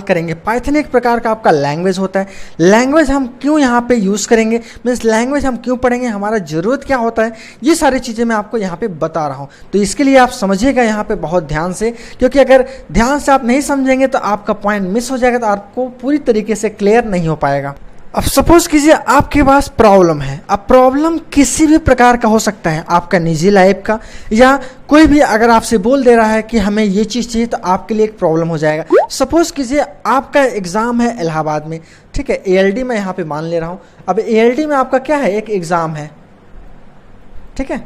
करेंगे। पाइथन एक प्रकार का आपका लैंग्वेज होता है। लैंग्वेज हम क्यों यहाँ पे यूज़ करेंगे, मीन्स लैंग्वेज हम क्यों पढ़ेंगे, हमारा ज़रूरत क्या होता है, ये सारी चीज़ें मैं आपको यहाँ पे बता रहा हूँ। तो इसके लिए आप समझिएगा यहाँ पे बहुत ध्यान से, क्योंकि अगर ध्यान से आप नहीं समझेंगे तो आपका पॉइंट मिस हो जाएगा, तो आपको पूरी तरीके से क्लियर नहीं हो पाएगा। अब सपोज कीजिए आपके पास प्रॉब्लम है। अब प्रॉब्लम किसी भी प्रकार का हो सकता है, आपका निजी लाइफ का, या कोई भी अगर आपसे बोल दे रहा है कि हमें ये चीज़ चाहिए, तो आपके लिए एक प्रॉब्लम हो जाएगा। सपोज कीजिए आपका एग्ज़ाम है इलाहाबाद में, ठीक है, ALD मैं यहाँ पे मान ले रहा हूँ। अब ALD में आपका क्या है, एक एग्ज़ाम है, ठीक है।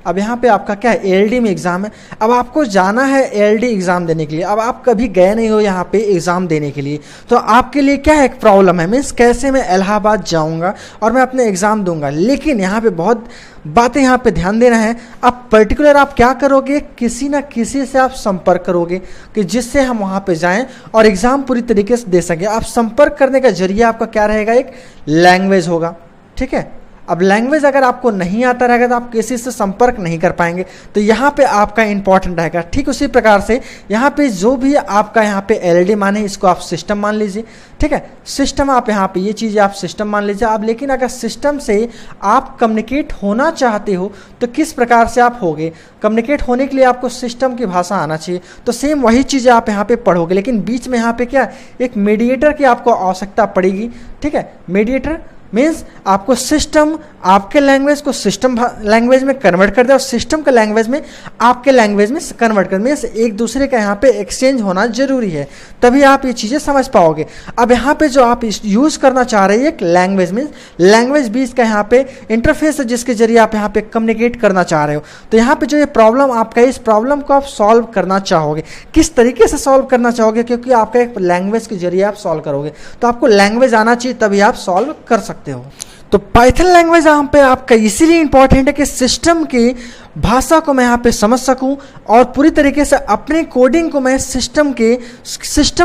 अब यहाँ पे आपका क्या है, ALD में एग्ज़ाम है। अब आपको जाना है ALD एग्ज़ाम देने के लिए। अब आप कभी गए नहीं हो यहाँ पे एग्ज़ाम देने के लिए, तो आपके लिए क्या है, एक प्रॉब्लम है, मीन्स कैसे मैं इलाहाबाद जाऊँगा और मैं अपने एग्ज़ाम दूंगा। लेकिन यहाँ पे बहुत बातें यहाँ पे ध्यान देना है। अब पर्टिकुलर आप क्या करोगे, किसी ना किसी से आप संपर्क करोगे कि जिससे हम वहाँ पे जाएं और एग्ज़ाम पूरी तरीके से दे सकें। आप संपर्क करने का जरिया आपका क्या रहेगा, एक लैंग्वेज होगा, ठीक है। अब लैंग्वेज अगर आपको नहीं आता रहेगा तो आप किसी से संपर्क नहीं कर पाएंगे, तो यहाँ पे आपका इंपॉर्टेंट रहेगा। ठीक उसी प्रकार से यहाँ पे जो भी आपका यहाँ पे LD माने, इसको आप सिस्टम मान लीजिए, ठीक है। सिस्टम आप यहाँ पे ये चीज़ आप सिस्टम मान लीजिए आप। लेकिन अगर सिस्टम से आप कम्युनिकेट होना चाहते हो तो किस प्रकार से आप होगे, कम्युनिकेट होने के लिए आपको सिस्टम की भाषा आना चाहिए। तो सेम वही चीज़ें आप यहाँ पे पढ़ोगे, लेकिन बीच में यहाँ पे क्या, एक मीडिएटर की आपको आवश्यकता पड़ेगी, ठीक है। मीडिएटर मीन्स आपको सिस्टम आपके लैंग्वेज को सिस्टम लैंग्वेज में कन्वर्ट कर दे और सिस्टम के लैंग्वेज में आपके लैंग्वेज में कन्वर्ट कर, मीन्स एक दूसरे का यहाँ पे एक्सचेंज होना जरूरी है, तभी आप ये चीज़ें समझ पाओगे। अब यहाँ पे जो आप यूज़ करना चाह रहे हैं एक लैंग्वेज, मीन्स लैंग्वेज बीच का यहाँ पे इंटरफेस है जिसके जरिए आप यहाँ पे कम्युनिकेट करना चाह रहे हो। तो यहाँ पे जो ये प्रॉब्लम आपका है, इस प्रॉब्लम को आप सॉल्व करना चाहोगे। किस तरीके से सॉल्व करना चाहोगे, क्योंकि आपका एक लैंग्वेज के जरिए आप सॉल्व करोगे, तो आपको लैंग्वेज आना चाहिए तभी आप सॉल्व कर सकते हो। तो पाइथन लैंग्वेज यहाँ पे आपका इसीलिए इंपॉर्टेंट है कि सिस्टम की भाषा को मैं यहाँ पे समझ सकूं और पूरी तरीके से अपने कोडिंग को मैं सिस्टम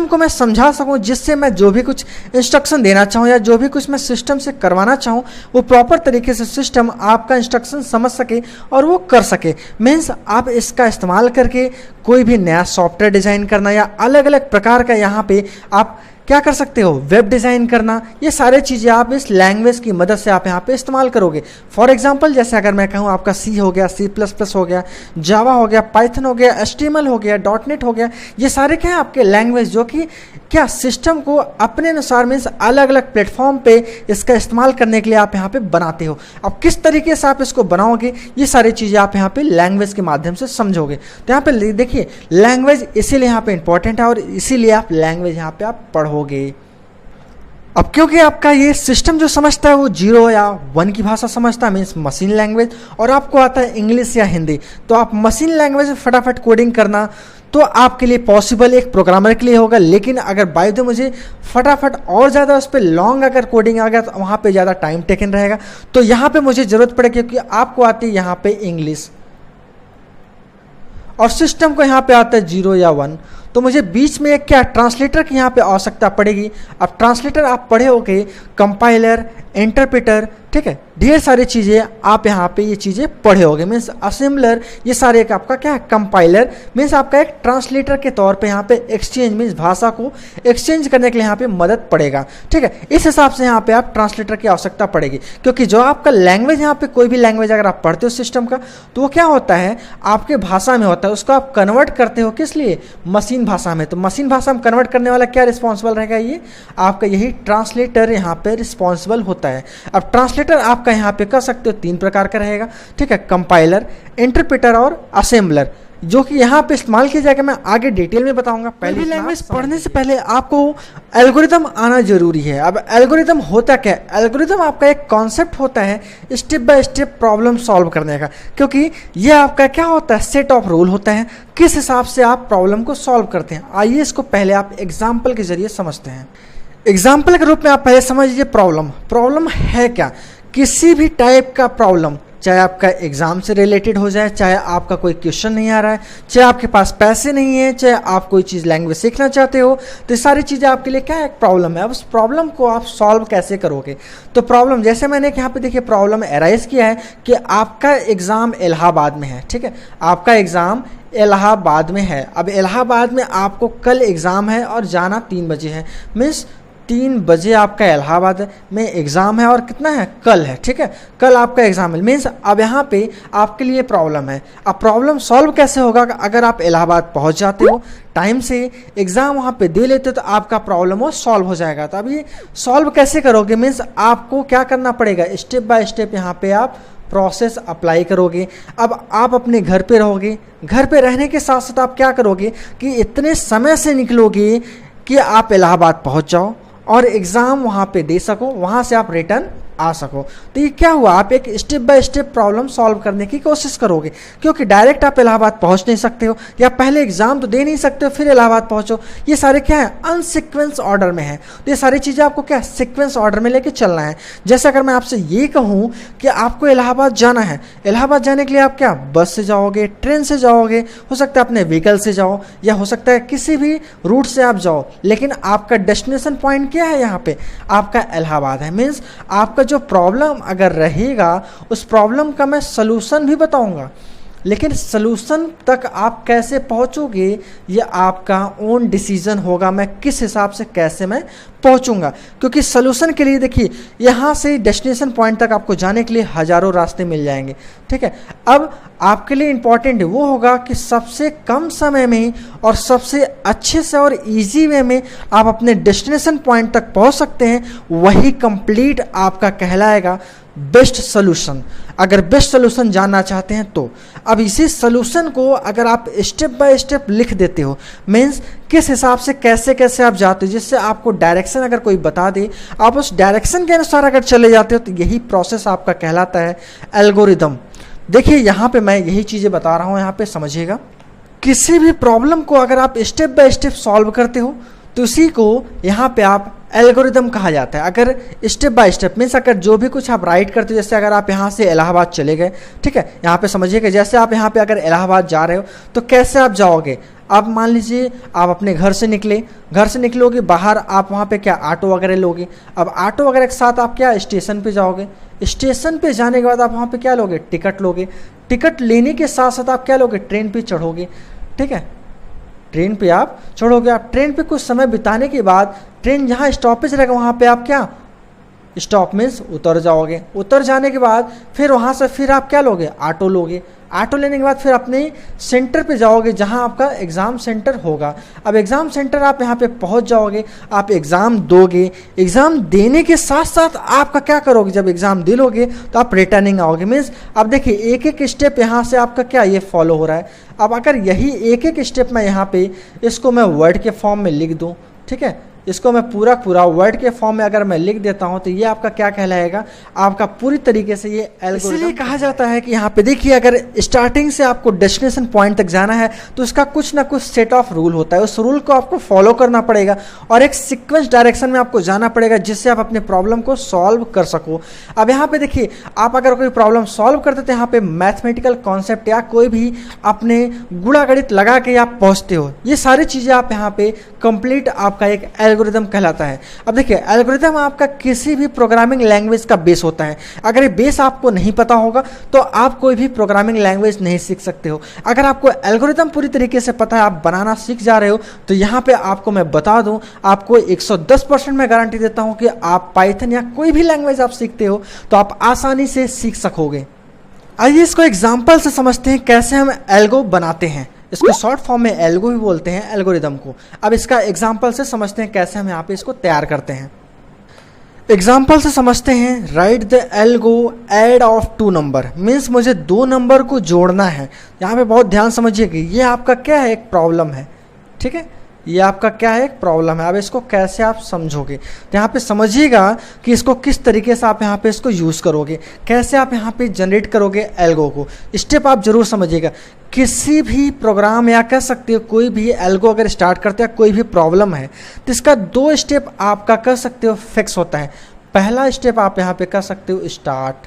को मैं समझा सकूं, जिससे मैं जो भी कुछ इंस्ट्रक्शन देना चाहूँ या जो भी कुछ मैं सिस्टम से करवाना चाहूँ वो प्रॉपर तरीके से सिस्टम आपका इंस्ट्रक्शन समझ सके और वो कर सके। मीन्स आप इसका इस्तेमाल करके कोई भी नया सॉफ्टवेयर डिज़ाइन करना या अलग अलग प्रकार का यहाँ पे आप क्या कर सकते हो, वेब डिज़ाइन करना, ये सारे चीज़ें आप इस लैंग्वेज की मदद से आप यहाँ पे इस्तेमाल करोगे। फॉर एग्जांपल जैसे अगर मैं कहूँ आपका C हो गया, C++ हो गया, जावा हो गया, पाइथन हो गया, HTML हो गया, .NET हो गया, ये सारे क्या हैं आपके लैंग्वेज जो कि क्या सिस्टम को अपने अनुसार मीन्स अलग अलग प्लेटफॉर्म पे इसका इस्तेमाल करने के लिए आप यहाँ पे बनाते हो। अब किस तरीके से आप इसको बनाओगे, ये सारी चीज़ें आप यहाँ पे लैंग्वेज के माध्यम से समझोगे। तो यहाँ पे देखिए लैंग्वेज इसीलिए यहाँ पे इंपॉर्टेंट है और इसीलिए आप लैंग्वेज यहाँ पे आप पढ़ोगे। अब क्योंकि आपका ये सिस्टम जो समझता है वो 0 या 1 की भाषा समझता है, मीन्स मशीन लैंग्वेज, और आपको आता है इंग्लिश या हिंदी, तो आप मशीन लैंग्वेज में फटाफट कोडिंग करना तो आपके लिए पॉसिबल एक प्रोग्रामर के लिए होगा। लेकिन अगर बाय द मुझे फटाफट और ज़्यादा उस पर लॉन्ग अगर कोडिंग आ गया तो वहाँ पे ज़्यादा टाइम टेकन रहेगा, तो यहाँ पे मुझे ज़रूरत पड़ेगी क्योंकि आपको आती है यहाँ पे इंग्लिश और सिस्टम को यहाँ पे आता है 0 या 1, तो मुझे बीच में एक क्या ट्रांसलेटर की यहाँ पे आवश्यकता पड़ेगी। अब ट्रांसलेटर आप पढ़े होगे, कंपाइलर, इंटरप्रेटर, ठीक है, ढेर सारी चीज़ें आप यहाँ पे ये चीज़ें पढ़े होगे, मीन्स असेंबलर, ये सारे एक आपका क्या है कंपाइलर, मीन्स आपका एक ट्रांसलेटर के तौर पे यहाँ पे एक्सचेंज मीन्स भाषा को एक्सचेंज करने के लिए यहाँ पे मदद पड़ेगा। ठीक है, इस हिसाब से यहाँ पे आप ट्रांसलेटर की आवश्यकता पड़ेगी, क्योंकि जो आपका लैंग्वेज यहाँ पे कोई भी लैंग्वेज अगर आप पढ़ते हो सिस्टम का, तो वो क्या होता है आपके भाषा में होता है, उसको आप कन्वर्ट करते हो किस लिए, मशीन भाषा में। तो मशीन भाषा में कन्वर्ट करने वाला क्या रिस्पॉन्सिबल रहेगा, ये आपका यही ट्रांसलेटर यहाँ पे रिस्पॉन्सिबल होता है। अब ट्रांसलेटर आपका यहाँ पे कर सकते हो 3 प्रकार का रहेगा, ठीक है, कंपाइलर, इंटरप्रेटर और असेंबलर, जो कि यहाँ पे इस्तेमाल किया जाएगा, मैं आगे डिटेल में बताऊंगा। पहली लैंग्वेज पढ़ने से पहले आपको एल्गोरिथम आना जरूरी है। अब एल्गोरिथम होता क्या है, एल्गोरिथम आपका एक कॉन्सेप्ट होता है step by step problem solve करने का, क्योंकि ये आपका क्या होता है सेट ऑफ रूल होता है, किस हिसाब से आप प्रॉब्लम को सॉल्व करते हैं। आइए इसको पहले आप एग्जाम्पल के जरिए समझते हैं। एग्जाम्पल के रूप में आप पहले समझ लीजिए प्रॉब्लम है क्या, किसी भी टाइप का प्रॉब्लम, चाहे आपका एग्जाम से रिलेटेड हो जाए, चाहे आपका कोई क्वेश्चन नहीं आ रहा है, चाहे आपके पास पैसे नहीं है, चाहे आप कोई चीज़ लैंग्वेज सीखना चाहते हो, तो ये सारी चीज़ें आपके लिए क्या है, एक प्रॉब्लम है। अब उस प्रॉब्लम को आप सॉल्व कैसे करोगे, तो प्रॉब्लम जैसे मैंने यहाँ पे देखिए प्रॉब्लम एराइज किया है कि आपका एग्ज़ाम इलाहाबाद में है, ठीक है, आपका एग्ज़ाम इलाहाबाद में है। अब इलाहाबाद में आपको कल एग्ज़ाम है और जाना 3 बजे है, मीन्स 3 बजे आपका इलाहाबाद में एग्ज़ाम है और कितना है, कल है, ठीक है, कल आपका एग्ज़ाम है। मीन्स अब यहाँ पे आपके लिए प्रॉब्लम है। अब प्रॉब्लम सॉल्व कैसे होगा, अगर आप इलाहाबाद पहुँच जाते हो टाइम से, एग्ज़ाम वहाँ पे दे लेते हो, तो आपका प्रॉब्लम वो सॉल्व हो जाएगा। तो अब ये सॉल्व कैसे करोगे, मीन्स आपको क्या करना पड़ेगा, स्टेप बाय स्टेप यहाँ पे आप प्रोसेस अप्लाई करोगे। अब आप अपने घर पे रहोगे, घर पे रहने के साथ साथ आप क्या करोगे कि इतने समय से निकलोगे कि आप इलाहाबाद पहुँच जाओ और एग्ज़ाम वहाँ पे दे सको, वहाँ से आप रिटर्न आ सको। तो ये क्या हुआ, आप एक step by step problem solve करने की कोशिश करोगे, क्योंकि डायरेक्ट आप इलाहाबाद पहुंच नहीं सकते हो, या पहले एग्जाम तो दे नहीं सकते हो फिर इलाहाबाद पहुंचो। ये सारे क्या है, अनसीक्वेंस ऑर्डर में है। तो ये सारी चीज़ें आपको क्या सीक्वेंस ऑर्डर में लेके चलना है। जैसे अगर मैं आपसे ये कहूँ कि आपको इलाहाबाद जाना है, इलाहाबाद जाने के लिए आप क्या बस से जाओगे, ट्रेन से जाओगे, हो सकता है अपने व्हीकल से जाओ, या हो सकता है किसी भी रूट से आप जाओ, लेकिन आपका डेस्टिनेशन पॉइंट क्या है, यहाँ पे आपका इलाहाबाद है। मीन्स आपका जो प्रॉब्लम अगर रहेगा, उस प्रॉब्लम का मैं सलूशन भी बताऊंगा, लेकिन सलूशन तक आप कैसे पहुंचोगे ये आपका ओन डिसीजन होगा, मैं किस हिसाब से कैसे मैं पहुंचूंगा। क्योंकि सलूशन के लिए देखिए, यहाँ से डेस्टिनेशन पॉइंट तक आपको जाने के लिए हज़ारों रास्ते मिल जाएंगे, ठीक है। अब आपके लिए इम्पॉर्टेंट वो होगा कि सबसे कम समय में और सबसे अच्छे से और इजी वे में आप अपने डेस्टिनेशन पॉइंट तक पहुंच सकते हैं, वही कंप्लीट आपका कहलाएगा बेस्ट सोल्यूशन। अगर बेस्ट सोल्यूशन जानना चाहते हैं तो अब इसी सोल्यूशन को अगर आप स्टेप बाय स्टेप लिख देते हो, मीन्स किस हिसाब से कैसे कैसे आप जाते हो, जिससे आपको डायरेक्शन अगर कोई बता दे, आप उस डायरेक्शन के अनुसार अगर चले जाते हो, तो यही प्रोसेस आपका कहलाता है एल्गोरिदम। देखिए यहाँ पे मैं यही चीज़ें बता रहा हूँ, यहाँ पे समझिएगा। किसी भी प्रॉब्लम को अगर आप स्टेप बाय स्टेप सॉल्व करते हो, तो उसी को यहाँ पे आप एल्गोरिदम कहा जाता है। अगर स्टेप बाय स्टेप मीन्स अगर जो भी कुछ आप राइट करते हो, जैसे अगर आप यहाँ से इलाहाबाद चले गए, ठीक है, यहाँ पे समझिएगा, जैसे आप यहाँ पे अगर इलाहाबाद जा रहे हो तो कैसे आप जाओगे। आप मान लीजिए आप अपने घर से निकले, घर से निकलोगे बाहर, आप वहाँ पे क्या ऑटो वगैरह लोगे। अब ऑटो वगैरह के साथ आप क्या स्टेशन पे जाओगे, स्टेशन पे जाने के बाद आप वहाँ पे क्या लोगे, टिकट लोगे। टिकट लेने के साथ साथ आप क्या लोगे, ट्रेन पे चढ़ोगे, ठीक है, ट्रेन पे आप चढ़ोगे। आप ट्रेन पे कुछ समय बिताने के बाद ट्रेन जहाँ स्टॉपेज रहेगा वहाँ पे आप क्या, स्टॉप मीन्स उतर जाओगे। उतर जाने के बाद फिर वहाँ से फिर आप क्या लोगे, ऑटो लोगे। ऑटो लेने के बाद फिर अपने सेंटर पे जाओगे जहाँ आपका एग्ज़ाम सेंटर होगा। अब एग्ज़ाम सेंटर आप यहाँ पे पहुँच जाओगे, आप एग्ज़ाम दोगे। एग्ज़ाम देने के साथ साथ आपका क्या करोगे, जब एग्ज़ाम दे लोगे तो आप रिटर्निंग आओगे। मीन्स अब देखिए एक एक स्टेप यहाँ से आपका क्या ये फॉलो हो रहा है। अब अगर यही एक एक स्टेप मैं यहाँ पे इसको मैं वर्ड के फॉर्म में लिख दूँ, ठीक है, इसको मैं पूरा वर्ड के फॉर्म में अगर मैं लिख देता हूं, तो ये आपका क्या कहलाएगा, आपका पूरी तरीके से ये एल्गोरिथम। इसलिए कहा जाता है कि यहाँ पे देखिए, अगर स्टार्टिंग से आपको डेस्टिनेशन पॉइंट तक जाना है तो उसका कुछ ना कुछ सेट ऑफ रूल होता है। उस रूल को आपको फॉलो करना पड़ेगा और एक सीक्वेंस डायरेक्शन में आपको जाना पड़ेगा, जिससे आप अपने प्रॉब्लम को सॉल्व कर सको। अब यहाँ पे देखिए, आप अगर कोई प्रॉब्लम सॉल्व करते तो यहाँ पे मैथमेटिकल कॉन्सेप्ट या कोई भी अपने गुणा गणित लगा के आप पहुँचते हो, ये सारी चीज़ें आप यहाँ पे कंप्लीट आपका एक एल्गोरिथम कहलाता है। अब देखिए, एल्गोरिथम आपका किसी भी प्रोग्रामिंग लैंग्वेज का बेस होता है। अगर ये बेस आपको नहीं पता होगा तो आप कोई भी प्रोग्रामिंग लैंग्वेज नहीं सीख सकते हो। अगर आपको एल्गोरिथम पूरी तरीके से पता है, आप बनाना सीख जा रहे हो, तो यहाँ पे आपको मैं बता दूं, आपको 110% मैं गारंटी देता हूँ कि आप पाइथन या कोई भी लैंग्वेज आप सीखते हो तो आप आसानी से सीख सकोगे। आइए इसको एग्जाम्पल से समझते हैं कैसे हम एल्गो बनाते हैं। इसको शॉर्ट फॉर्म में एल्गो भी बोलते हैं, एल्गोरिदम को। अब इसका एग्जाम्पल से समझते हैं कैसे हम यहाँ पे इसको तैयार करते हैं। एग्जाम्पल से समझते हैं, write the algo add of 2 number. Means मुझे 2 नंबर को जोड़ना है। यहाँ पे बहुत ध्यान समझिएगा, ये आपका क्या है, एक प्रॉब्लम है, ठीक है, ये आपका क्या है, एक प्रॉब्लम है। अब इसको कैसे आप समझोगे, तो यहाँ पे समझिएगा कि इसको किस तरीके से आप यहाँ पे इसको यूज़ करोगे, कैसे आप यहाँ पे जनरेट करोगे एल्गो को। स्टेप आप जरूर समझिएगा। किसी भी प्रोग्राम या कह सकते हो कोई भी एल्गो अगर स्टार्ट करते हैं, कोई भी प्रॉब्लम है, तो इसका 2 स्टेप आपका कह सकते हो फिक्स होता है। पहला स्टेप आप यहाँ पे कह सकते हो स्टार्ट,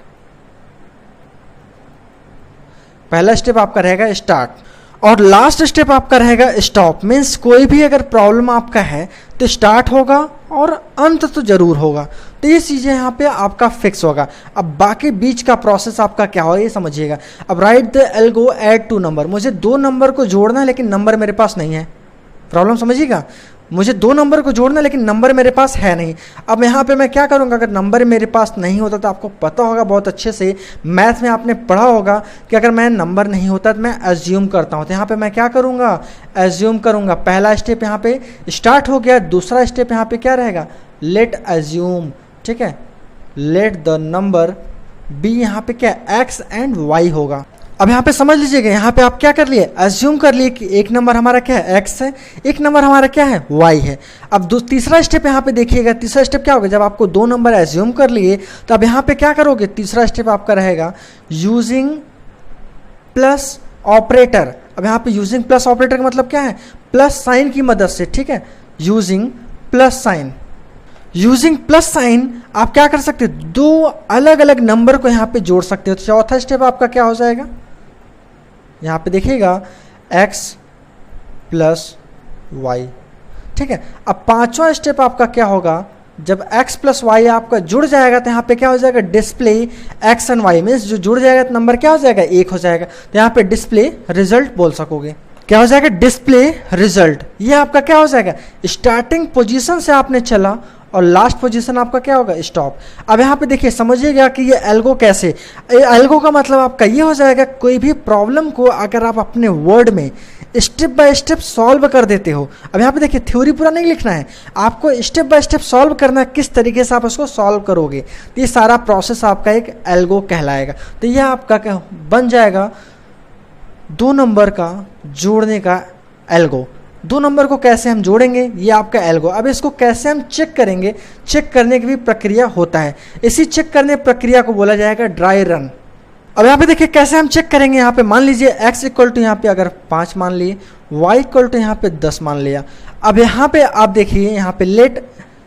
पहला स्टेप आपका रहेगा स्टार्ट, और लास्ट स्टेप आपका रहेगा स्टॉप। मीन्स कोई भी अगर प्रॉब्लम आपका है तो स्टार्ट होगा और अंत तो जरूर होगा। तो ये चीज़ें यहाँ पे आपका फिक्स होगा। अब बाकी बीच का प्रोसेस आपका क्या होगा ये समझिएगा। अब right the algo add 2 number, मुझे 2 नंबर को जोड़ना है लेकिन नंबर मेरे पास नहीं है। प्रॉब्लम समझिएगा, मुझे 2 नंबर को जोड़ना लेकिन नंबर मेरे पास है नहीं। अब यहाँ पे मैं क्या करूँगा, अगर नंबर मेरे पास नहीं होता तो आपको पता होगा बहुत अच्छे से, मैथ में आपने पढ़ा होगा कि अगर मैं नंबर नहीं होता तो मैं एज्यूम करता हूँ। तो यहाँ पे मैं क्या करूँगा, एज्यूम करूँगा। पहला स्टेप यहाँ पे स्टार्ट हो गया। दूसरा स्टेप यहाँ पे क्या रहेगा, लेट एज्यूम। ठीक है, लेट द नंबर बी, यहाँ पे क्या एक्स एंड वाई होगा। अब यहाँ पे समझ लीजिएगा, यहाँ पे आप क्या कर लिए, एज्यूम कर लिए कि एक नंबर हमारा क्या है, एक्स है, एक नंबर हमारा क्या है, वाई है। अब तीसरा स्टेप यहाँ पे देखिएगा, तीसरा स्टेप क्या होगा, जब आपको 2 नंबर एज्यूम कर लिए तो अब यहाँ पे क्या करोगे, तीसरा स्टेप आपका रहेगा यूजिंग प्लस ऑपरेटर। अब यहाँ पे यूजिंग प्लस ऑपरेटर का मतलब क्या है, प्लस साइन की मदद से। ठीक है, using plus sign. Using plus sign आप क्या कर सकते हो, 2 अलग अलग नंबर को यहाँ पे जोड़ सकते हो। तो चौथा स्टेप आपका क्या हो जाएगा, यहाँ पे देखिएगा x प्लस वाई। ठीक है, अब 5वां स्टेप आपका क्या होगा, जब x प्लस वाई आपका जुड़ जाएगा तो यहाँ पे क्या हो जाएगा, display x and y, means जो जुड़ जाएगा तो नंबर क्या हो जाएगा, 1 हो जाएगा। तो यहाँ पे डिस्प्ले रिजल्ट बोल सकोगे। क्या हो जाएगा, डिस्प्ले रिजल्ट। ये आपका क्या हो जाएगा, स्टार्टिंग पोजीशन से आपने चला और लास्ट पोजीशन आपका क्या होगा, स्टॉप। अब यहाँ पे देखिए समझिएगा कि ये एल्गो कैसे, एल्गो का मतलब आपका ये हो जाएगा, कोई भी प्रॉब्लम को अगर आप अपने वर्ड में स्टेप बाय स्टेप सॉल्व कर देते हो। अब यहाँ पे देखिए थ्योरी पूरा नहीं लिखना है, आपको स्टेप बाय स्टेप सॉल्व करना है, किस तरीके से आप उसको सॉल्व करोगे। तो ये सारा प्रोसेस आपका एक एल्गो कहलाएगा। तो यह आपका क्या बन जाएगा, 2 नंबर का जोड़ने का एल्गो। 2 नंबर को कैसे हम जोड़ेंगे, ये आपका एल्गो। अब इसको कैसे हम चेक करेंगे, चेक करने की भी प्रक्रिया होता है। इसी चेक करने प्रक्रिया को बोला जाएगा ड्राई रन। अब यहाँ पे देखिए कैसे हम चेक करेंगे। यहाँ पे मान लीजिए x इक्वल टू यहाँ पे अगर 5 मान लिए, y इक्वल टू यहाँ पे 10 मान लिया। अब यहाँ पे आप देखिए, यहाँ पे let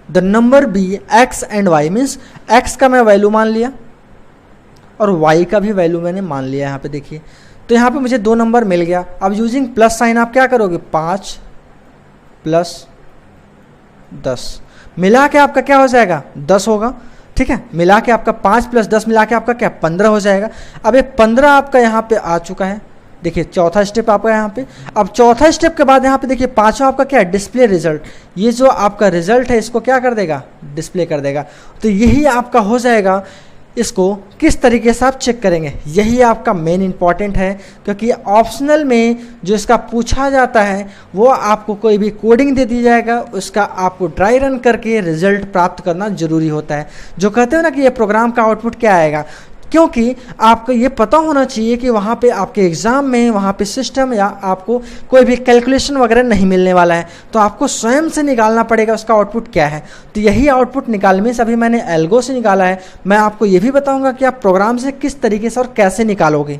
the number be x and y, means x का मैं वैल्यू मान लिया और y का भी वैल्यू मैंने मान लिया। यहाँ पे देखिए, तो यहाँ पे मुझे 2 नंबर मिल गया। अब यूजिंग प्लस साइन आप क्या करोगे, 5 प्लस 10 मिला के आपका क्या हो जाएगा, 10 होगा। ठीक है, मिला के आपका 5 प्लस 10 मिला के आपका क्या 15 हो जाएगा। अब ये 15 आपका यहाँ पे आ चुका है। देखिए चौथा स्टेप आपका यहाँ पे। अब चौथा स्टेप के बाद यहाँ पे देखिए 5वां आपका क्या है, डिस्प्ले रिजल्ट। ये जो आपका रिजल्ट है इसको क्या कर देगा, डिस्प्ले कर देगा। तो यही आपका हो जाएगा। इसको किस तरीके से आप चेक करेंगे, यही आपका मेन इंपॉर्टेंट है, क्योंकि ऑप्शनल में जो इसका पूछा जाता है वो आपको कोई भी कोडिंग दे दी जाएगा, उसका आपको ड्राई रन करके रिजल्ट प्राप्त करना जरूरी होता है। जो कहते हो ना कि ये प्रोग्राम का आउटपुट क्या आएगा, क्योंकि आपको ये पता होना चाहिए कि वहाँ पे आपके एग्ज़ाम में वहाँ पे सिस्टम या आपको कोई भी कैलकुलेशन वगैरह नहीं मिलने वाला है, तो आपको स्वयं से निकालना पड़ेगा उसका आउटपुट क्या है। तो यही आउटपुट निकालने में अभी मैंने एल्गो से निकाला है। मैं आपको ये भी बताऊंगा कि आप प्रोग्राम से किस तरीके से और कैसे निकालोगे।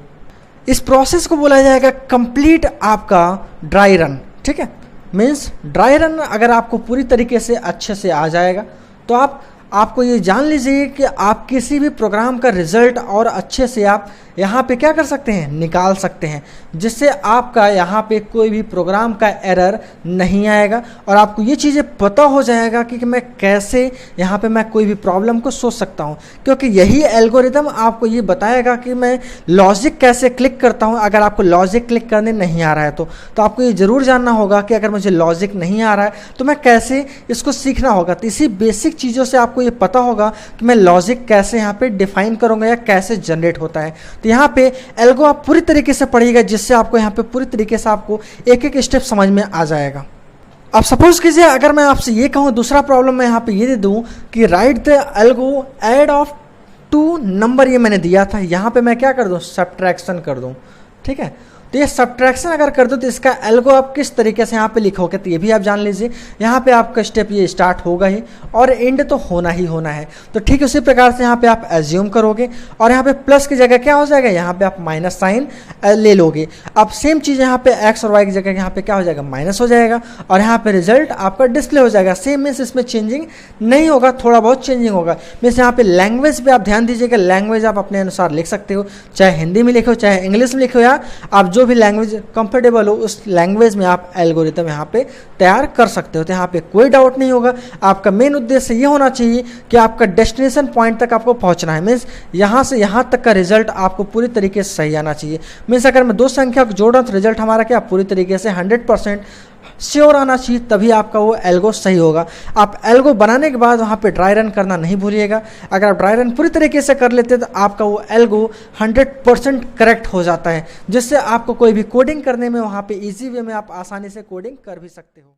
इस प्रोसेस को बोला जाएगा कंप्लीट आपका ड्राई रन। ठीक है, मीन्स ड्राई रन अगर आपको पूरी तरीके से अच्छे से आ जाएगा तो आपको ये जान लीजिए कि आप किसी भी प्रोग्राम का रिजल्ट और अच्छे से आप यहाँ पे क्या कर सकते हैं, निकाल सकते हैं, जिससे आपका यहाँ पे कोई भी प्रोग्राम का एरर नहीं आएगा और आपको ये चीज़ें पता हो जाएगा कि मैं कैसे यहाँ पे मैं कोई भी प्रॉब्लम को सोच सकता हूँ। क्योंकि यही एल्गोरिदम आपको ये बताएगा कि मैं लॉजिक कैसे क्लिक करता हूँ। अगर आपको लॉजिक क्लिक करने नहीं आ रहा है तो आपको ये ज़रूर जानना होगा कि अगर मुझे लॉजिक नहीं आ रहा है तो मैं कैसे इसको सीखना होगा। तो इसी बेसिक चीज़ों से आपको ये पता होगा कि मैं लॉजिक कैसे यहाँ पे डिफाइन करूँगा या कैसे जनरेट होता है। तो यहाँ पे एल्गो आप पूरी तरीके से पढ़िएगा, जिससे आपको यहाँ पे पूरी तरीके से आपको एक एक स्टेप समझ में आ जाएगा। अब सपोज कीजिए अगर मैं आपसे ये कहूँ, दूसरा प्रॉब्लम मैं यहाँ पे ये दे दूँ कि right the algo add of 2 number, ये मैंने दिया था। यहाँ पे मैं क्या कर दूँ, सब्ट्रैक्शन कर दूँ। ठीक है, तो ये सब्ट्रैक्शन अगर कर दो तो इसका एल्गो आप किस तरीके से यहाँ पे लिखोगे, तो ये भी आप जान लीजिए। यहाँ पे आपका स्टेप ये स्टार्ट होगा ही और एंड तो होना ही होना है। तो ठीक उसी प्रकार से यहाँ पे आप एज्यूम करोगे और यहाँ पे प्लस की जगह क्या हो जाएगा, यहाँ पे आप माइनस साइन ले लोगे। अब सेम चीज़ यहाँ पे एक्स और वाई की जगह यहाँ पे क्या हो जाएगा, माइनस हो जाएगा और यहाँ पे रिजल्ट आपका डिस्प्ले हो जाएगा। सेम मीन्स इसमें चेंजिंग नहीं होगा, थोड़ा बहुत चेंजिंग होगा। मीन्स यहाँ पे लैंग्वेज पे आप ध्यान दीजिएगा, लैंग्वेज आप अपने अनुसार लिख सकते हो, चाहे हिंदी में लिखो चाहे इंग्लिश में लिखो, या आप जो भी लैंग्वेज कंफर्टेबल हो उस लैंग्वेज में आप एल्गोरिथम यहाँ पे तैयार कर सकते हो। तो यहाँ पे कोई डाउट नहीं होगा। आपका मेन उद्देश्य ये होना चाहिए कि आपका डेस्टिनेशन पॉइंट तक आपको पहुँचना है, मीन्स यहाँ से यहाँ तक का रिजल्ट आपको पूरी तरीके से सही आना चाहिए। मीन्स अगर मैं दो संख्या को जोड़ रहा हूँ तो रिजल्ट हमारा क्या पूरी तरीके से 100% श्योर आना चाहिए, तभी आपका वो एल्गो सही होगा। आप एल्गो बनाने के बाद वहाँ पे ड्राई रन करना नहीं भूलिएगा। अगर आप ड्राई रन पूरी तरीके से कर लेते तो आपका वो एल्गो 100% करेक्ट हो जाता है, जिससे आपको कोई भी कोडिंग करने में वहाँ पे इजी वे में आप आसानी से कोडिंग कर भी सकते हो।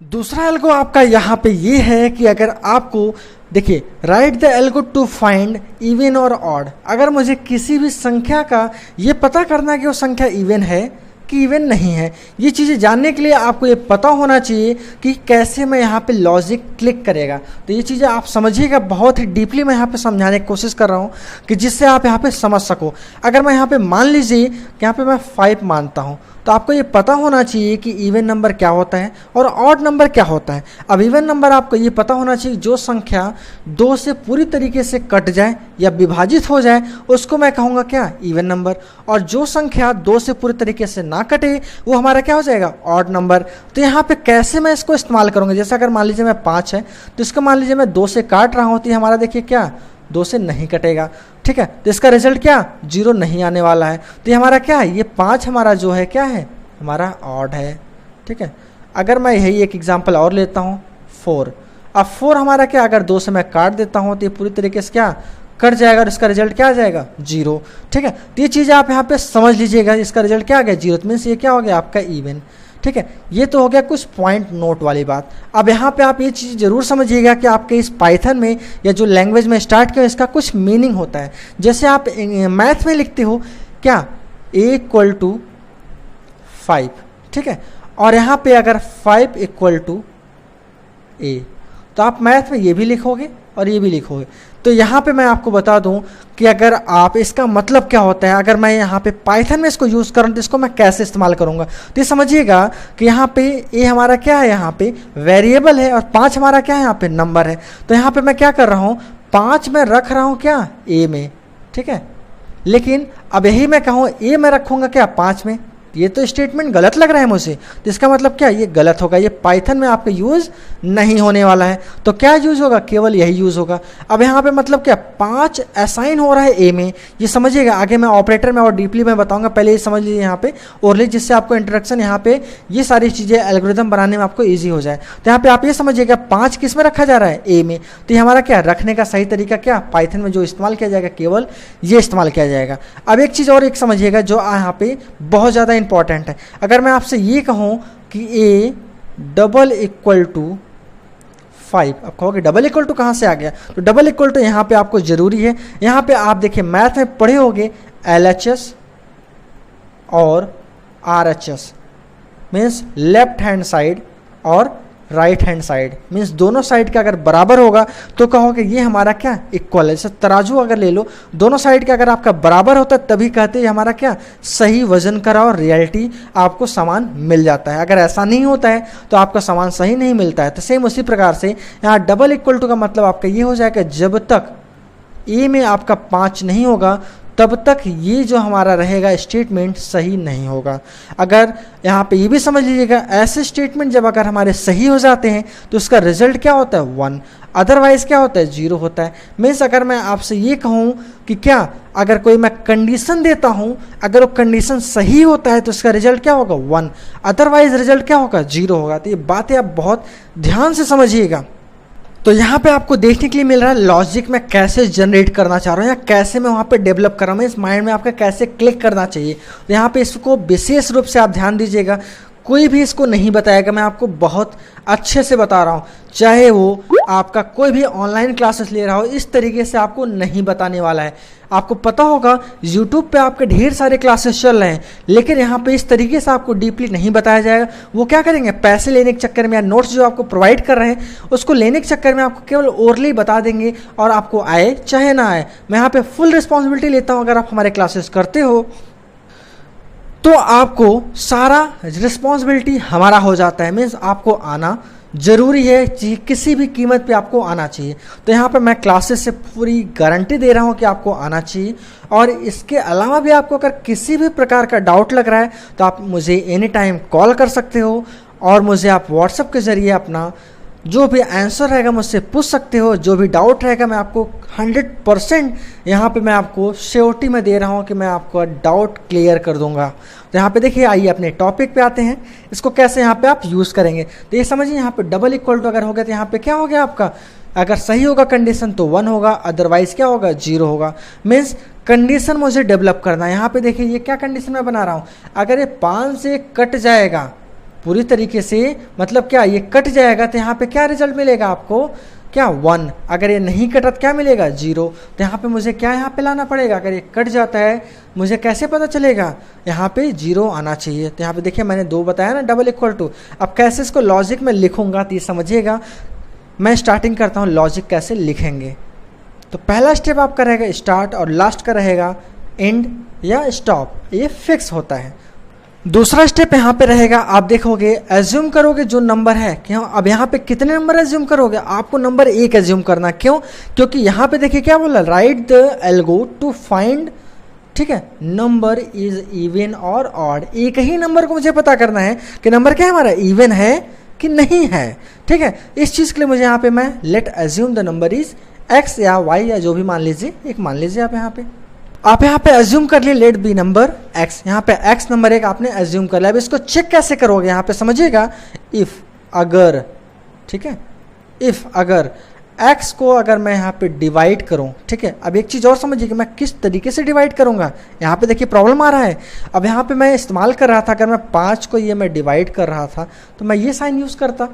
दूसरा एल्गो आपका यहाँ पे ये है कि अगर आपको देखिए, write the algo to find even और ऑड। अगर मुझे किसी भी संख्या का ये पता करना है कि वो संख्या इवन है कि इवन नहीं है, ये चीज़ें जानने के लिए आपको ये पता होना चाहिए कि कैसे मैं यहाँ पे लॉजिक क्लिक करेगा। तो ये चीज़ें आप समझिएगा, बहुत ही डीपली मैं यहाँ पे समझाने की कोशिश कर रहा हूँ कि जिससे आप यहाँ पे समझ सको। अगर मैं यहाँ पे मान लीजिए कि यहाँ पे मैं 5 मानता हूँ, तो आपको ये पता होना चाहिए कि इवन नंबर क्या होता है और ऑड नंबर क्या होता है। अब इवन नंबर आपको ये पता होना चाहिए जो संख्या 2 से पूरी तरीके से कट जाए या विभाजित हो जाए उसको मैं कहूँगा क्या, इवन नंबर। और जो संख्या 2 से पूरी तरीके से ना कटे वो हमारा क्या हो जाएगा, ऑड नंबर। तो यहाँ पे कैसे मैं इसको इस्तेमाल करूँगा, जैसे अगर मान लीजिए मैं 5 है तो इसका मान लीजिए मैं 2 से काट रहा हूँ, तो हमारा देखिए क्या 2 से नहीं कटेगा, ठीक है। तो इसका रिजल्ट क्या 0 नहीं आने वाला है। तो ये हमारा क्या है, ये 5 हमारा जो है क्या है, हमारा ऑड है, ठीक है। अगर मैं यही एक एग्जांपल और लेता हूँ 4, अब 4 हमारा क्या, अगर 2 से मैं काट देता हूँ तो ये पूरी तरीके से क्या कट जाएगा और इसका रिजल्ट क्या आ जाएगा 0, ठीक है। तो ये चीज़ आप यहाँ पे समझ लीजिएगा, इसका रिजल्ट क्या आ गया 0, मीन्स ये क्या हो गया आपका इवन, ठीक है। ये तो हो गया कुछ पॉइंट नोट वाली बात। अब यहाँ पे आप ये चीज़ जरूर समझिएगा कि आपके इस पाइथन में या जो लैंग्वेज में स्टार्ट किया इसका कुछ मीनिंग होता है। जैसे आप मैथ में लिखते हो क्या a = 5, ठीक है, और यहाँ पे अगर 5 = a, तो आप मैथ में ये भी लिखोगे और ये भी लिखोगे। तो यहाँ पे मैं आपको बता दूँ कि अगर आप इसका मतलब क्या होता है, अगर मैं यहाँ पे पाइथन में इसको यूज़ करूँ तो इसको मैं कैसे इस्तेमाल करूँगा। तो ये समझिएगा कि यहाँ पे ए हमारा क्या है, यहाँ पे वेरिएबल है और 5 हमारा क्या है, यहाँ पे नंबर है। तो यहाँ पे मैं क्या कर रहा हूँ, 5 में रख रहा हूँ क्या ए में, ठीक है। लेकिन अब यही मैं कहूँ ए में रखूँगा क्या 5 में, ये तो स्टेटमेंट गलत लग रहा है मुझे। तो इसका मतलब क्या, ये गलत होगा, ये पाइथन में आपका यूज़ नहीं होने वाला है। तो क्या यूज़ होगा, केवल यही यूज़ होगा। अब यहाँ पे मतलब क्या 5 असाइन हो रहा है ए में, ये समझिएगा। आगे मैं ऑपरेटर में और डीपली मैं बताऊंगा, पहले ये समझ लीजिए यहाँ पे ओरली, जिससे आपको इंट्रोडक्शन यहाँ पे ये सारी चीज़ें एल्गोरिथम बनाने में आपको ईजी हो जाए। तो यहाँ पे आप ये समझिएगा 5 किस में रखा जा रहा है, ए में। तो ये हमारा क्या रखने का सही तरीका क्या, पाइथन में जो इस्तेमाल किया जाएगा केवल ये इस्तेमाल किया जाएगा। अब एक चीज़ और एक समझिएगा जो यहाँ पे बहुत ज़्यादा इंपॉर्टेंट है। अगर मैं आपसे ये कहूँ कि a = 5, अब कहोगे डबल इक्वल टू कहाँ से आ गया, तो डबल इक्वल टू यहाँ पे आपको ज़रूरी है। यहाँ पे आप देखिए मैथ में पढ़े होंगे LHS और RHS, means left hand side और राइट हैंड साइड, मीन्स दोनों साइड का अगर बराबर होगा तो कहोगे ये हमारा क्या इक्वल है। जैसे तराजू अगर ले लो, दोनों साइड का अगर आपका बराबर होता है तभी कहते हैं हमारा क्या सही वजन करा और रियलिटी आपको सामान मिल जाता है। अगर ऐसा नहीं होता है तो आपका सामान सही नहीं मिलता है। तो सेम उसी प्रकार से यहाँ डबल इक्वल टू का मतलब आपका ये हो जाएगा, जब तक ए में आपका 5 नहीं होगा तब तक ये जो हमारा रहेगा स्टेटमेंट सही नहीं होगा। अगर यहाँ पे ये भी समझ लीजिएगा, ऐसे स्टेटमेंट जब अगर हमारे सही हो जाते हैं तो उसका रिजल्ट क्या होता है 1, अदरवाइज क्या होता है 0 होता है। मीन्स अगर मैं आपसे ये कहूँ कि क्या अगर कोई मैं कंडीशन देता हूँ, अगर वो कंडीशन सही होता है तो उसका रिजल्ट क्या होगा 1, अदरवाइज रिजल्ट क्या होगा 0 होगा। तो ये बातें आप बहुत ध्यान से समझिएगा। तो यहाँ पे आपको देखने के लिए मिल रहा है लॉजिक मैं कैसे जनरेट करना चाह रहा हूँ या कैसे मैं वहाँ पे डेवलप कर रहा हूँ, इस माइंड में आपका कैसे क्लिक करना चाहिए। तो यहाँ पे इसको विशेष रूप से आप ध्यान दीजिएगा, कोई भी इसको नहीं बताएगा, मैं आपको बहुत अच्छे से बता रहा हूँ। चाहे वो आपका कोई भी ऑनलाइन क्लासेस ले रहा हो, इस तरीके से आपको नहीं बताने वाला है। आपको पता होगा YouTube पे आपके ढेर सारे क्लासेस चल रहे हैं, लेकिन यहाँ पे इस तरीके से आपको डीपली नहीं बताया जाएगा। वो क्या करेंगे, पैसे लेने के चक्कर में या नोट्स जो आपको प्रोवाइड कर रहे हैं उसको लेने के चक्कर में आपको केवल ओरली बता देंगे, और आपको आए चाहे ना आए। मैं यहाँ पे फुल रिस्पॉन्सिबिलिटी लेता हूँ। अगर आप हमारे क्लासेस करते हो तो आपको सारा रिस्पॉन्सिबिलिटी हमारा हो जाता है, मीन्स आपको आना ज़रूरी है कि किसी भी कीमत पे आपको आना चाहिए। तो यहाँ पे मैं क्लासेस से पूरी गारंटी दे रहा हूँ कि आपको आना चाहिए। और इसके अलावा भी आपको अगर किसी भी प्रकार का डाउट लग रहा है तो आप मुझे एनी टाइम कॉल कर सकते हो और मुझे आप व्हाट्सएप के ज़रिए अपना जो भी आंसर रहेगा मुझसे पूछ सकते हो। जो भी डाउट रहेगा मैं आपको 100% यहाँ पे मैं आपको श्योरिटी में दे रहा हूँ कि मैं आपको डाउट क्लियर कर दूंगा। तो यहाँ पे देखिए, आइए अपने टॉपिक पे आते हैं, इसको कैसे यहाँ पे आप यूज़ करेंगे। तो ये समझिए, यहाँ पे डबल इक्वल टू अगर हो गया तो यहाँ पे क्या हो गया आपका, अगर सही होगा कंडीशन तो 1 होगा, अदरवाइज क्या होगा 0 होगा। मीन्स कंडीशन मुझे डेवलप करना है। यहाँ पे देखिए ये क्या कंडीशन मैं बना रहा हूँ, अगर ये 5 से कट जाएगा पूरी तरीके से, मतलब क्या ये कट जाएगा तो यहाँ पे क्या रिजल्ट मिलेगा आपको, क्या 1। अगर ये नहीं कटा तो क्या मिलेगा 0। तो यहाँ पे मुझे क्या यहाँ पे लाना पड़ेगा, अगर ये कट जाता है मुझे कैसे पता चलेगा, यहाँ पे 0 आना चाहिए। तो यहाँ पे देखिए मैंने 2 बताया ना डबल इक्वल टू। अब कैसे इसको लॉजिक में लिखूंगा तो ये समझिएगा। मैं स्टार्टिंग करता हूँ लॉजिक कैसे लिखेंगे। तो पहला स्टेप आपका रहेगा स्टार्ट और लास्ट का रहेगा एंड या स्टॉप, ये फिक्स होता है। दूसरा स्टेप यहाँ पे रहेगा, आप देखोगे एज्यूम करोगे जो नंबर है, क्यों अब यहाँ पे कितने नंबर एज्यूम करोगे, आपको नंबर 1 एज्यूम करना। क्यों, क्योंकि यहाँ पे देखिए क्या बोला, write the algo to find, ठीक है, नंबर इज इवन और ऑड। एक ही नंबर को मुझे पता करना है कि नंबर क्या है हमारा, इवन है कि नहीं है। ठीक है, इस चीज़ के लिए मुझे यहाँ पे मैं late assume the number is x या y या जो भी मान लीजिए, एक मान लीजिए आप यहाँ पे एज्यूम कर लिए लेट बी नंबर x। यहाँ पे x नंबर 1 आपने एज्यूम कर लिया। अब इसको चेक कैसे करोगे, यहाँ पे समझिएगा, इफ़ अगर, ठीक है, इफ़ अगर x को अगर मैं यहाँ पे डिवाइड करूँ, ठीक है। अब एक चीज़ और समझिए कि मैं किस तरीके से डिवाइड करूँगा। यहाँ पे देखिए प्रॉब्लम आ रहा है। अब यहाँ पे मैं इस्तेमाल कर रहा था, अगर मैं 5 को ये मैं डिवाइड कर रहा था तो मैं ये साइन यूज़ करता,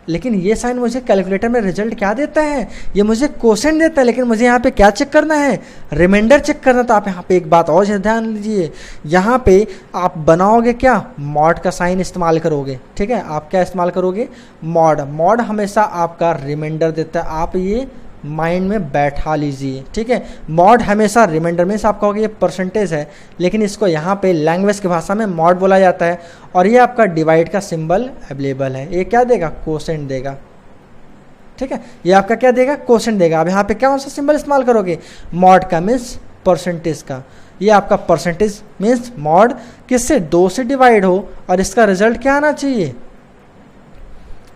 लेकिन ये साइन मुझे कैलकुलेटर में रिजल्ट क्या देता है, ये मुझे क्वोशेंट देता है। लेकिन मुझे यहाँ पे क्या चेक करना है, रिमाइंडर चेक करना। तो आप यहाँ पे एक बात और ध्यान दीजिए, यहाँ पे आप बनाओगे क्या, मॉड का साइन इस्तेमाल करोगे। ठीक है, आप क्या इस्तेमाल करोगे, मॉड। मॉड हमेशा आपका रिमाइंडर देता है, आप ये माइंड में बैठा लीजिए। ठीक है, मॉड हमेशा रिमाइंडर में, आप कहोगे ये परसेंटेज है, लेकिन इसको यहाँ पे लैंग्वेज की भाषा में मॉड बोला जाता है। और ये आपका डिवाइड का सिंबल अवेलेबल है, ये क्या देगा, क्वोशेंट देगा। ठीक है, ये आपका क्या देगा, क्वोशेंट देगा। अब यहाँ पे क्या कौन सा सिंबल इस्तेमाल करोगे, मॉड का, मीन्स परसेंटेज का। ये आपका परसेंटेज मीन्स मॉड किससे, 2 से डिवाइड हो और इसका रिजल्ट क्या आना चाहिए,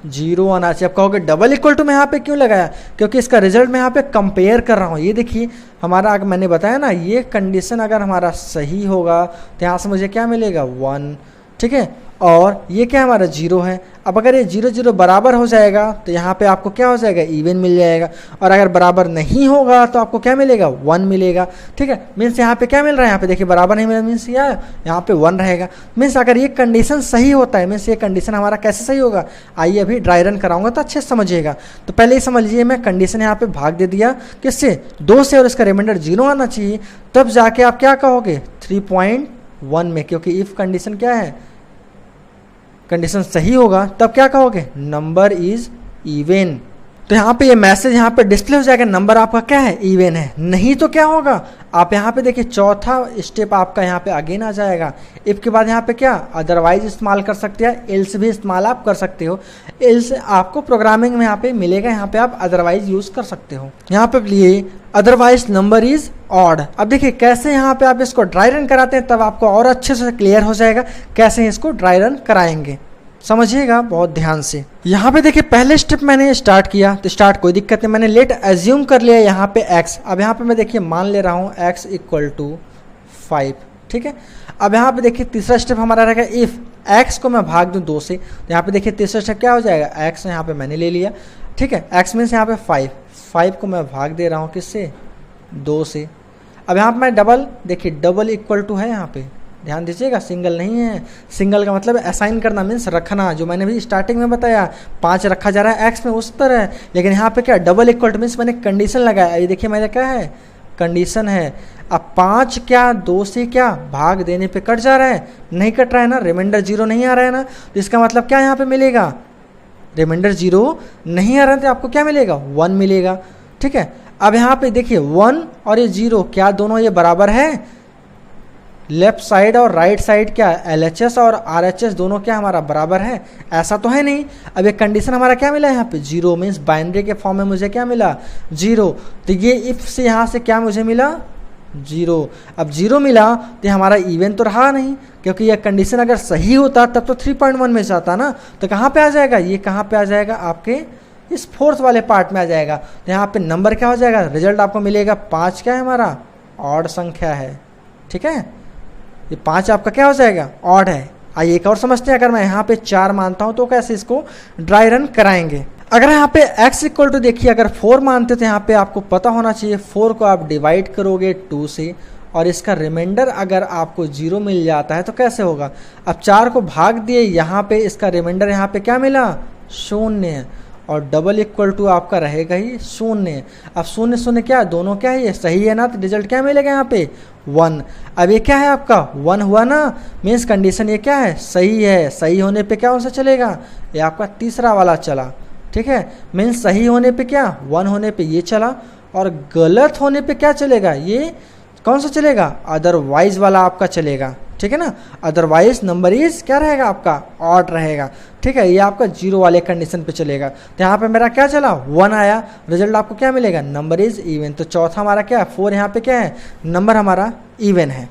0 आना चाहिए। आप कहोगे डबल इक्वल टू मैं यहाँ पे क्यों लगाया, क्योंकि इसका रिजल्ट मैं यहाँ पे कंपेयर कर रहा हूँ। ये देखिए हमारा, अगर मैंने बताया ना, ये कंडीशन अगर हमारा सही होगा तो यहाँ से मुझे क्या मिलेगा, 1। ठीक है, और ये क्या हमारा 0 है। अब अगर ये 0 0 बराबर हो जाएगा तो यहाँ पे आपको क्या हो जाएगा, इवन मिल जाएगा। और अगर बराबर नहीं होगा तो आपको क्या मिलेगा, 1 मिलेगा। ठीक है, मीन्स यहाँ पे क्या मिल रहा है, यहाँ पे देखिए बराबर नहीं मिल रहा, मीन्स यहाँ पे 1 रहेगा। मीन्स अगर ये कंडीशन सही होता है, मीन्स ये कंडीशन हमारा कैसे सही होगा, आइए अभी ड्राई रन कराऊंगा तो अच्छे से समझिएगा। तो पहले ही समझ लीजिए, मैं कंडीशन यहाँ पे भाग दे दिया किससे, 2 से, और इसका रिमाइंडर 0 आना चाहिए। तब जाके आप क्या कहोगे, 3.1 में, क्योंकि इफ कंडीशन क्या है, कंडीशन सही होगा, तब क्या कहोगे, नंबर इज इवन। तो यहाँ पे ये मैसेज यहाँ पे डिस्प्ले हो जाएगा, नंबर आपका क्या है, इवन है। नहीं तो क्या होगा, आप यहाँ पे देखिए चौथा स्टेप आपका यहाँ पे अगेन आ जाएगा। इफ के बाद यहाँ पे क्या, अदरवाइज इस्तेमाल कर सकते हैं, एल्स भी इस्तेमाल आप कर सकते हो। एल्स आपको प्रोग्रामिंग में यहाँ पे मिलेगा, यहाँ पे आप अदरवाइज यूज कर सकते हो। यहाँ पे लिए अदरवाइज नंबर इज ऑड। अब देखिए कैसे यहाँ पे आप इसको ड्राई रन कराते हैं, तब आपको और अच्छे से क्लियर हो जाएगा कैसे इसको ड्राई रन कराएंगे। समझिएगा बहुत ध्यान से। यहाँ पे देखिए पहले स्टेप मैंने स्टार्ट किया, तो स्टार्ट कोई दिक्कत नहीं, मैंने लेट एज्यूम कर लिया यहाँ पे x। अब यहाँ पे मैं देखिए मान ले रहा हूँ x इक्वल टू 5। ठीक है, अब यहाँ पे देखिए तीसरा स्टेप हमारा रहेगा, इफ x को मैं भाग दूँ 2 से, तो यहाँ पे देखिए तीसरा स्टेप क्या हो जाएगा, x यहाँ पे मैंने ले लिया। ठीक है, x मीन्स यहाँ पे 5 को मैं भाग दे रहा हूँ किससे, 2 से। अब यहाँ पे मैं डबल, देखिए डबल इक्वल टू है, यहाँ पे ध्यान दीजिएगा, सिंगल नहीं है। सिंगल का मतलब असाइन करना मीन्स रखना, जो मैंने भी स्टार्टिंग में बताया 5 रखा जा रहा है एक्स में, उस तरह है। लेकिन यहाँ पे क्या, डबल इक्वल टू मीन्स मैंने कंडीशन लगाया। ये देखिए मेरा क्या है, कंडीशन है। अब 5 क्या 2 से क्या भाग देने पे कट जा रहा है, नहीं कट रहा है ना, रिमाइंडर 0 नहीं आ रहा है ना, तो इसका मतलब क्या यहाँ पे मिलेगा, रिमाइंडर 0 नहीं आ रहा है, तो आपको क्या मिलेगा, 1 मिलेगा। ठीक है, अब यहाँ पे देखिए 1 और ये 0 क्या दोनों ये बराबर है, लेफ्ट साइड और राइट साइड क्या LHS और RHS दोनों क्या हमारा बराबर है? ऐसा तो है नहीं। अब एक कंडीशन हमारा क्या मिला यहाँ पे 0 मीन्स बाइनरी के फॉर्म में मुझे क्या मिला 0। तो ये इफ से यहाँ से क्या मुझे मिला 0। अब 0 मिला तो हमारा इवन तो रहा नहीं, क्योंकि यह कंडीशन अगर सही होता तब तो 3.1 में जाता ना। तो कहाँ पे आ जाएगा ये, कहाँ पे आ जाएगा आपके इस फोर्थ वाले पार्ट में आ जाएगा। तो यहाँ पे नंबर क्या हो जाएगा, रिजल्ट आपको मिलेगा 5 क्या है हमारा ऑड संख्या है। ठीक है, ये 5 आपका क्या हो जाएगा ऑड है। आइए एक और समझते हैं, अगर मैं यहाँ पे 4 मानता हूँ तो कैसे इसको ड्राई रन कराएंगे। अगर यहाँ पे x इक्वल टू देखिए अगर 4 मानते तो यहाँ पे आपको पता होना चाहिए 4 को आप डिवाइड करोगे 2 से और इसका रिमाइंडर अगर आपको 0 मिल जाता है तो कैसे होगा। अब 4 को भाग दिए, यहाँ पे इसका रिमाइंडर यहाँ पे क्या मिला 0 और डबल इक्वल टू आपका रहेगा ही 0। अब 0 0 क्या दोनों क्या है, ये सही है ना, तो रिजल्ट क्या मिलेगा यहाँ पे 1। अब ये क्या है आपका 1 हुआ ना, मीन्स कंडीशन ये क्या है सही है। सही होने पे क्या हो सा चलेगा, ये आपका तीसरा वाला चला। ठीक है, मीन्स सही होने पे क्या 1 होने पे ये चला और गलत होने पे क्या चलेगा, ये कौन सा चलेगा अदरवाइज वाला आपका चलेगा। ठीक है ना, अदरवाइज नंबर इज क्या रहेगा आपका ऑड रहेगा। ठीक है, ये आपका 0 वाले कंडीशन पे चलेगा। तो यहाँ पे मेरा क्या चला 1 आया, रिजल्ट आपको क्या मिलेगा नंबर इज इवन। तो चौथा हमारा क्या है 4, यहाँ पे क्या है नंबर हमारा इवन है।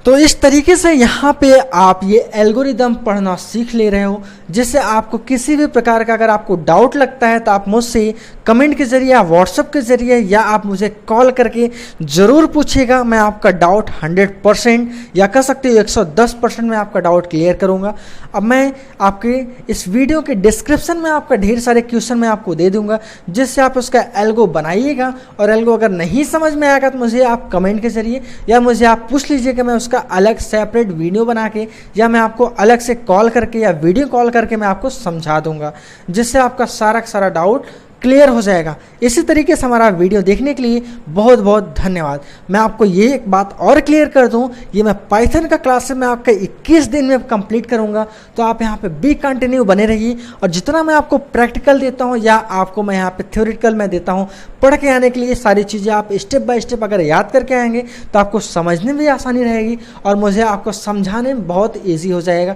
तो इस तरीके से यहाँ पे आप ये एल्गोरिदम पढ़ना सीख ले रहे हो, जिससे आपको किसी भी प्रकार का अगर आपको डाउट लगता है तो आप मुझसे कमेंट के जरिए या व्हाट्सएप के जरिए या आप मुझे कॉल करके ज़रूर पूछिएगा। मैं आपका डाउट 100% या कह सकते हो 110% में आपका डाउट क्लियर करूँगा। अब मैं आपके इस वीडियो के डिस्क्रिप्शन में आपका ढेर सारे क्वेश्चन मैं आपको दे दूँगा, जिससे आप उसका एल्गो बनाइएगा। और एल्गो अगर नहीं समझ में आएगा तो मुझे आप कमेंट के जरिए या मुझे आप पूछ लीजिएगा, मैं का अलग सेपरेट वीडियो बना के या मैं आपको अलग से कॉल करके या वीडियो कॉल करके मैं आपको समझा दूंगा, जिससे आपका सारा डाउट क्लियर हो जाएगा। इसी तरीके से हमारा वीडियो देखने के लिए बहुत बहुत धन्यवाद। मैं आपको ये एक बात और क्लियर कर दूं, ये मैं पाइथन का क्लास में आपका 21 दिन में कंप्लीट करूंगा। तो आप यहाँ पे बी कंटिन्यू बने रहिए और जितना मैं आपको प्रैक्टिकल देता हूँ या आपको मैं यहाँ पे थ्योरेटिकल में देता हूँ पढ़ के आने के लिए, सारी चीज़ें आप स्टेप बाय स्टेप अगर याद करके आएंगे तो आपको समझने में भी आसानी रहेगी और मुझे आपको समझाने में बहुत ईजी हो जाएगा।